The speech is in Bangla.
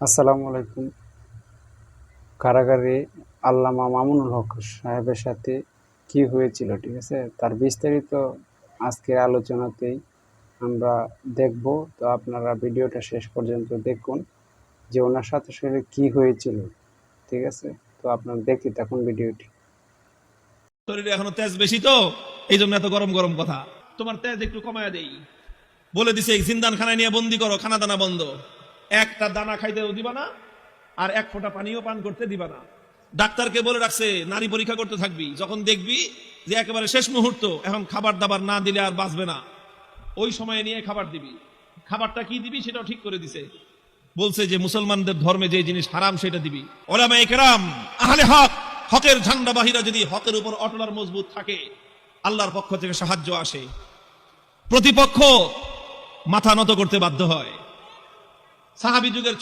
আসসালামু আলাইকুম। কারাগারে আল্লামা মামুনুল হক সাহেবের সাথে কি হয়েছিল, ঠিক আছে, তার বিস্তারিত আজকের আলোচনাতেই আমরা দেখব। তো আপনারা ভিডিওটা শেষ পর্যন্ত দেখুন যে ওনার সাথে আসলে কি হয়েছিল, ঠিক আছে। তো আপনারা দেখতে থাকুন ভিডিওটি। শরীরে এখনো তেজ বেশি, তো এই জন্য এত গরম গরম কথা। তোমার তেজ একটু কমায় দেই বলে দিছে, জিন্দান খানায় নিয়ে বন্দি করো, খানা দানা বন্ধ, একটা দানা খাইতেও দিবা না, আর এক ফোঁটা পানিও পান করতে দিবা না। ডাক্তারকে বলে রাখছে নারী পরীক্ষা করতে থাকবি, যখন দেখবি যে একেবারে শেষ মুহূর্ত, এখন খাবার দাবার না দিলে আর বাঁচবে না, ওই সময়ে নিয়ে খাবার দিবি। খাবারটা কি দিবি সেটাও ঠিক করে দিছে, বলছে যে মুসলমানদের ধর্মে যে জিনিস হারাম সেটা দিবি। ওলামায়ে কেরাম, আহলে হক, হকের ঝান্ডাবাহীরা যদি হকের উপর অটল আর মজবুত থাকে, আল্লাহর পক্ষ থেকে সাহায্য আসে, প্রতিপক্ষ মাথা নত করতে বাধ্য হয়। সাহাবী যুগের